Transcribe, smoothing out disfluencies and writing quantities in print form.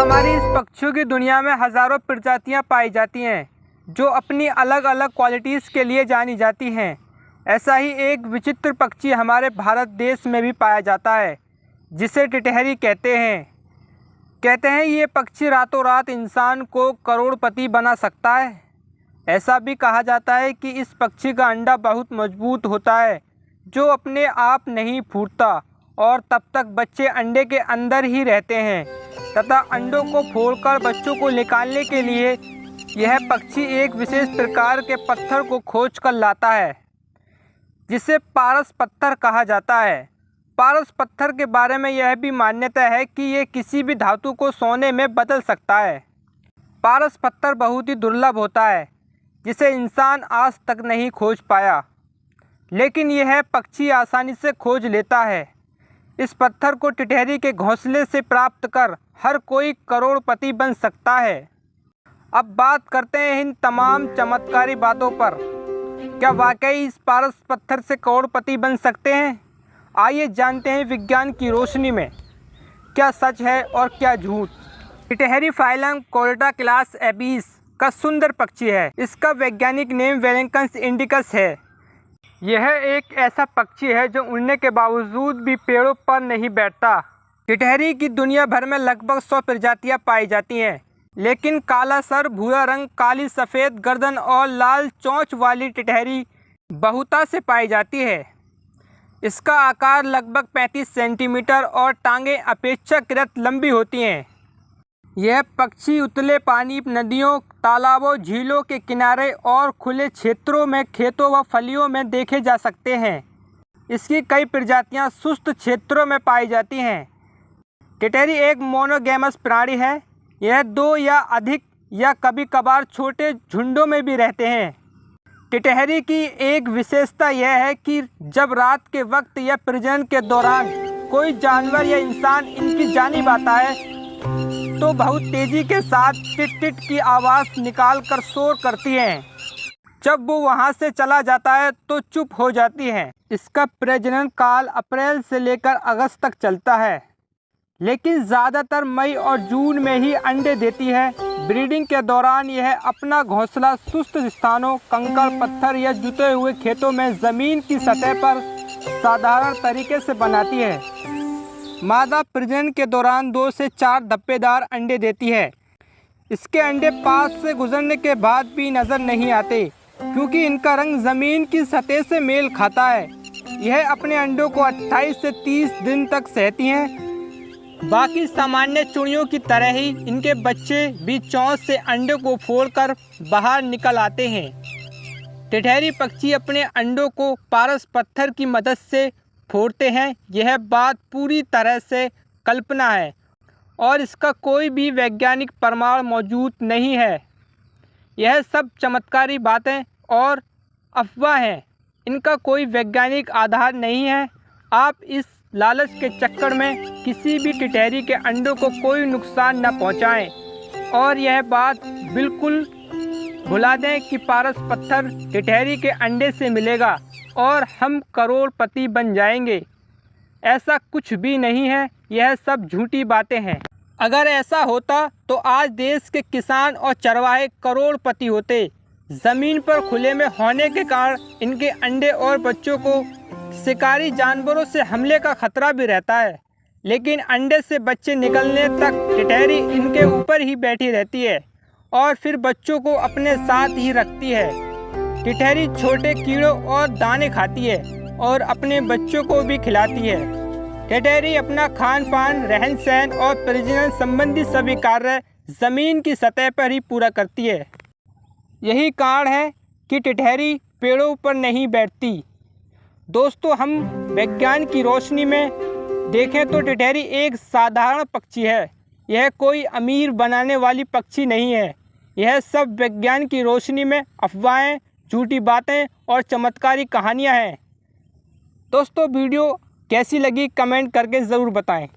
हमारी इस पक्षियों की दुनिया में हज़ारों प्रजातियां पाई जाती हैं जो अपनी अलग अलग क्वालिटीज़ के लिए जानी जाती हैं। ऐसा ही एक विचित्र पक्षी हमारे भारत देश में भी पाया जाता है जिसे टिटहरी कहते हैं ये पक्षी रातों रात इंसान को करोड़पति बना सकता है। ऐसा भी कहा जाता है कि इस पक्षी का अंडा बहुत मजबूत होता है जो अपने आप नहीं फूटता और तब तक बच्चे अंडे के अंदर ही रहते हैं तथा अंडों को फोड़कर बच्चों को निकालने के लिए यह पक्षी एक विशेष प्रकार के पत्थर को खोज कर लाता है जिसे पारस पत्थर कहा जाता है। पारस पत्थर के बारे में यह भी मान्यता है कि ये किसी भी धातु को सोने में बदल सकता है। पारस पत्थर बहुत ही दुर्लभ होता है जिसे इंसान आज तक नहीं खोज पाया, लेकिन यह पक्षी आसानी से खोज लेता है। इस पत्थर को टिटहरी के घोंसले से प्राप्त कर हर कोई करोड़पति बन सकता है। अब बात करते हैं इन तमाम चमत्कारी बातों पर। क्या वाकई इस पारस पत्थर से करोड़पति बन सकते हैं? आइए जानते हैं विज्ञान की रोशनी में क्या सच है और क्या झूठ। टिटहरी फाइलम कोर्डेटा क्लास एबीस का सुंदर पक्षी है। इसका वैज्ञानिक नेम वेलेंकस इंडिकस है। यह एक ऐसा पक्षी है जो उड़ने के बावजूद भी पेड़ों पर नहीं बैठता। टिटहरी की दुनिया भर में लगभग 100 प्रजातियां पाई जाती हैं, लेकिन काला सर, भूरा रंग, काली सफ़ेद गर्दन और लाल चोंच वाली टिटहरी बहुता से पाई जाती है। इसका आकार लगभग 35 सेंटीमीटर और टांगें अपेक्षाकृत लंबी होती हैं। यह पक्षी उतले पानी, नदियों, तालाबों, झीलों के किनारे और खुले क्षेत्रों में खेतों व फलियों में देखे जा सकते हैं। इसकी कई प्रजातियां शुष्क क्षेत्रों में पाई जाती हैं। टिटहरी एक मोनोगैमस प्राणी है। यह 2 या अधिक या कभी कभार छोटे झुंडों में भी रहते हैं। टिटहरी की एक विशेषता यह है कि जब रात के वक्त या प्रजनन के दौरान कोई जानवर या इंसान इनकी जानिब आता है तो बहुत तेजी के साथ टिट टिट की आवाज़ निकाल कर शोर करती हैं। जब वो वहाँ से चला जाता है तो चुप हो जाती हैं। इसका प्रजनन काल अप्रैल से लेकर अगस्त तक चलता है, लेकिन ज़्यादातर मई और जून में ही अंडे देती है। ब्रीडिंग के दौरान यह अपना घोंसला शुष्क स्थानों, कंकड़, पत्थर या जुते हुए खेतों में ज़मीन की सतह पर साधारण तरीके से बनाती है। मादा प्रजनन के दौरान 2 से 4 धब्बेदार अंडे देती है। इसके अंडे पास से गुजरने के बाद भी नज़र नहीं आते क्योंकि इनका रंग ज़मीन की सतह से मेल खाता है। यह अपने अंडों को 28 से 30 दिन तक सहती हैं। बाकी सामान्य चुड़ियों की तरह ही इनके बच्चे भी चोंच से अंडों को फोड़कर बाहर निकल आते हैं। टिटहरी पक्षी अपने अंडों को पारस पत्थर की मदद से फोड़ते हैं। यह बात पूरी तरह से कल्पना है और इसका कोई भी वैज्ञानिक प्रमाण मौजूद नहीं है। यह सब चमत्कारी बातें और अफवाह हैं। इनका कोई वैज्ञानिक आधार नहीं है। आप इस लालच के चक्कर में किसी भी टिटहरी के अंडों को कोई नुकसान न पहुंचाएं और यह बात बिल्कुल भुला दें कि पारस पत्थर टिटहरी के अंडे से मिलेगा और हम करोड़पति बन जाएंगे। ऐसा कुछ भी नहीं है। यह सब झूठी बातें हैं। अगर ऐसा होता तो आज देश के किसान और चरवाहे करोड़पति होते। ज़मीन पर खुले में होने के कारण इनके अंडे और बच्चों को शिकारी जानवरों से हमले का खतरा भी रहता है, लेकिन अंडे से बच्चे निकलने तक टिटहरी इनके ऊपर ही बैठी रहती है और फिर बच्चों को अपने साथ ही रखती है। टिटहरी छोटे कीड़ों और दाने खाती है और अपने बच्चों को भी खिलाती है। टिटहरी अपना खान पान, रहन सहन और प्रजनन संबंधी सभी कार्य ज़मीन की सतह पर ही पूरा करती है। यही कारण है कि टिटहरी पेड़ों पर नहीं बैठती। दोस्तों, हम विज्ञान की रोशनी में देखें तो टिटहरी एक साधारण पक्षी है। यह कोई अमीर बनाने वाली पक्षी नहीं है। यह सब विज्ञान की रोशनी में अफवाहें, झूठी बातें और चमत्कारी कहानियां हैं। दोस्तों, वीडियो कैसी लगी कमेंट करके ज़रूर बताएं।